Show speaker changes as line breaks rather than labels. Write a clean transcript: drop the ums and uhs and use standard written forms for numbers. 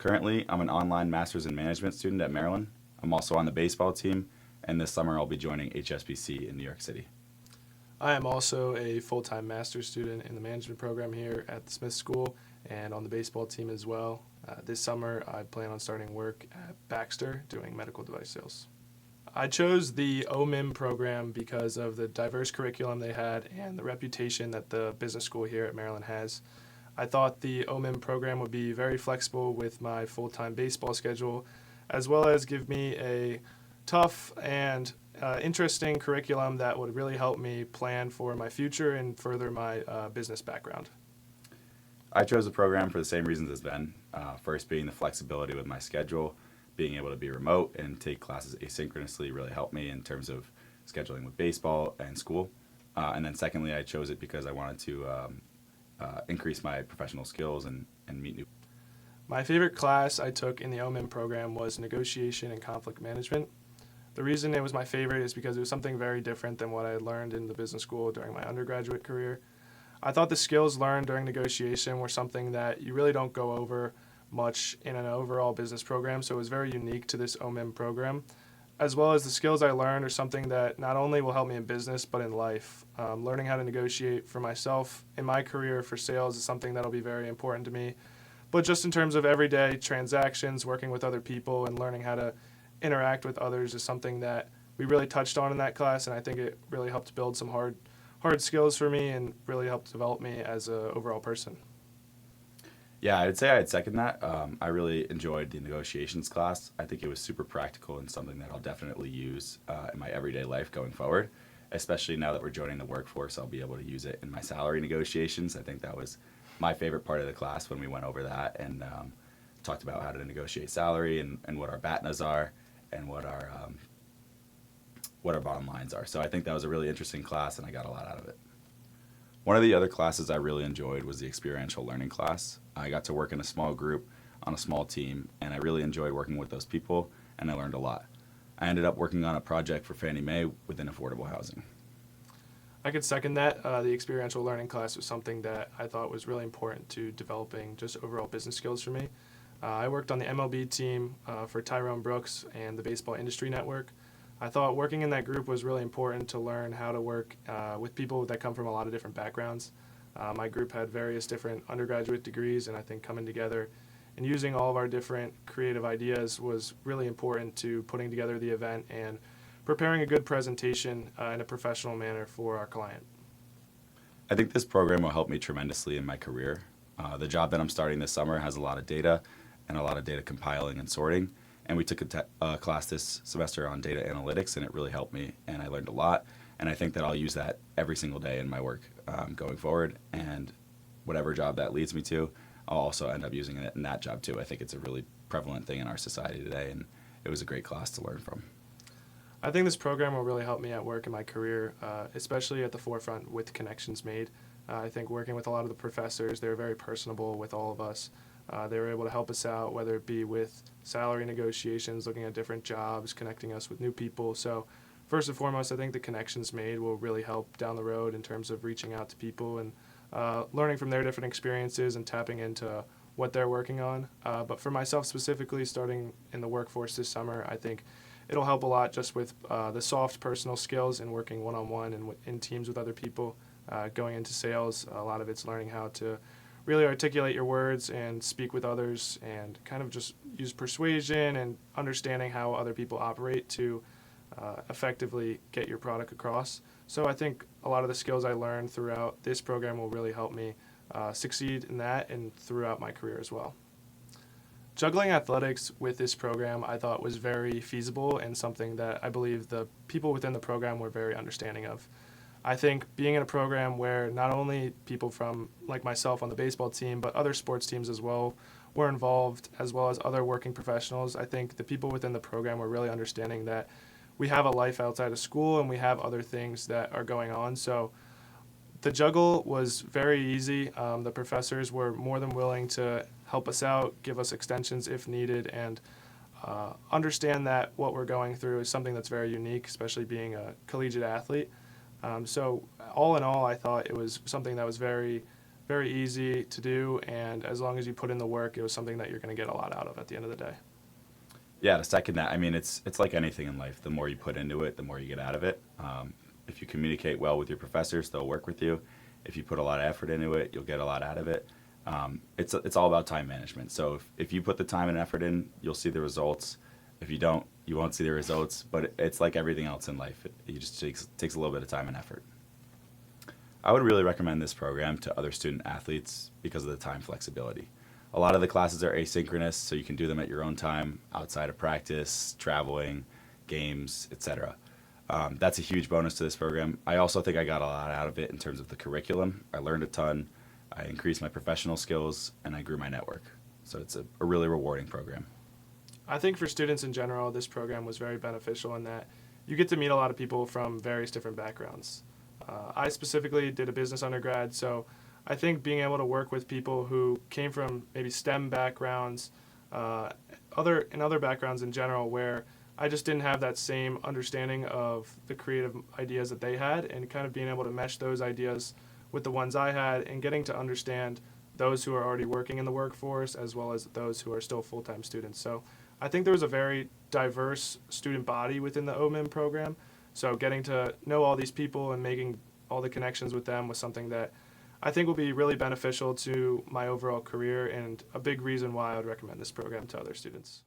Currently, I'm an online master's in management student at Maryland. I'm also on the baseball team, and this summer I'll be joining HSBC in New York City.
I am also a full-time master's student in the management program here at the Smith School and on the baseball team as well. This summer, I plan on starting work at Baxter doing medical device sales. I chose the OMIM program because of the diverse curriculum they had and the reputation that the business school here at Maryland has. I thought the OMIM program would be very flexible with my full-time baseball schedule, as well as give me a tough and interesting curriculum that would really help me plan for my future and further my business background.
I chose the program for the same reasons as Ben. First, being the flexibility with my schedule, being able to be remote and take classes asynchronously really helped me in terms of scheduling with baseball and school. And then secondly, I chose it because I wanted to increase my professional skills and meet new.
My favorite class I took in the OMIM program was negotiation and conflict management. The reason it was my favorite is because it was something very different than what I had learned in the business school during my undergraduate career. I thought the skills learned during negotiation were something that you really don't go over much in an overall business program, so it was very unique to this OMIM program. As well as the skills I learned are something that not only will help me in business but in life. Learning how to negotiate for myself in my career for sales is something that will be very important to me. But just in terms of everyday transactions, working with other people and learning how to interact with others is something that we really touched on in that class, and I think it really helped build some hard skills for me and really helped develop me as an overall person.
Yeah, I'd say I'd second that. I really enjoyed the negotiations class. I think it was super practical and something that I'll definitely use in my everyday life going forward, especially now that we're joining the workforce. I'll be able to use it in my salary negotiations. I think that was my favorite part of the class when we went over that and talked about how to negotiate salary and what our BATNAs are and what our bottom lines are. So I think that was a really interesting class, and I got a lot out of it. One of the other classes I really enjoyed was the experiential learning class. I got to work in a small group on a small team, and I really enjoyed working with those people, and I learned a lot. I ended up working on a project for Fannie Mae within affordable housing.
I could second that. The experiential learning class was something that I thought was really important to developing just overall business skills for me. I worked on the MLB team for Tyrone Brooks and the Baseball Industry Network. I thought working in that group was really important to learn how to work with people that come from a lot of different backgrounds. My group had various different undergraduate degrees, and I think coming together and using all of our different creative ideas was really important to putting together the event and preparing a good presentation in a professional manner for our client.
I think this program will help me tremendously in my career. The job that I'm starting this summer has a lot of data and a lot of data compiling and sorting. And we took a class this semester on data analytics, and it really helped me, and I learned a lot. And I think that I'll use that every single day in my work going forward. And whatever job that leads me to, I'll also end up using it in that job too. I think it's a really prevalent thing in our society today, and it was a great class to learn from.
I think this program will really help me at work in my career, especially at the forefront with connections made. I think working with a lot of the professors, they were very personable with all of us. They were able to help us out, whether it be with salary negotiations, looking at different jobs, connecting us with new people. So first and foremost, I think the connections made will really help down the road in terms of reaching out to people and learning from their different experiences and tapping into what they're working on. But for myself specifically, starting in the workforce this summer, I think it'll help a lot just with the soft personal skills and working one-on-one and in teams with other people. Going into sales, a lot of it's learning how to really articulate your words and speak with others and kind of just use persuasion and understanding how other people operate to effectively get your product across. So I think a lot of the skills I learned throughout this program will really help me succeed in that and throughout my career as well. Juggling athletics with this program I thought was very feasible and something that I believe the people within the program were very understanding of. I think being in a program where not only people from, like myself on the baseball team, but other sports teams as well were involved, as well as other working professionals, I think the people within the program were really understanding that we have a life outside of school and we have other things that are going on. So the juggle was very easy. The professors were more than willing to help us out, give us extensions if needed, and understand that what we're going through is something that's very unique, especially being a collegiate athlete. So all in all, I thought it was something that was very very easy to do, and as long as you put in the work, it was something that you're going to get a lot out of at the end of the day.
Yeah, to second that, I mean, it's like anything in life. The more you put into it, the more you get out of it. If you communicate well with your professors, they'll work with you. If you put a lot of effort into it, you'll get a lot out of it. It's all about time management. So if you put the time and effort in, you'll see the results. If you don't, you won't see the results. But it's like everything else in life. It just takes a little bit of time and effort. I would really recommend this program to other student athletes because of the time flexibility. A lot of the classes are asynchronous, so you can do them at your own time outside of practice, traveling, games, etc. That's a huge bonus to this program. I also think I got a lot out of it in terms of the curriculum. I learned a ton, I increased my professional skills, and I grew my network. So it's a really rewarding program.
I think for students in general, this program was very beneficial in that you get to meet a lot of people from various different backgrounds. I specifically did a business undergrad, so I think being able to work with people who came from maybe STEM backgrounds, other backgrounds in general, where I just didn't have that same understanding of the creative ideas that they had, and kind of being able to mesh those ideas with the ones I had, and getting to understand those who are already working in the workforce as well as those who are still full-time students. So I think there was a very diverse student body within the OMIM program. So getting to know all these people and making all the connections with them was something that I think will be really beneficial to my overall career, and a big reason why I would recommend this program to other students.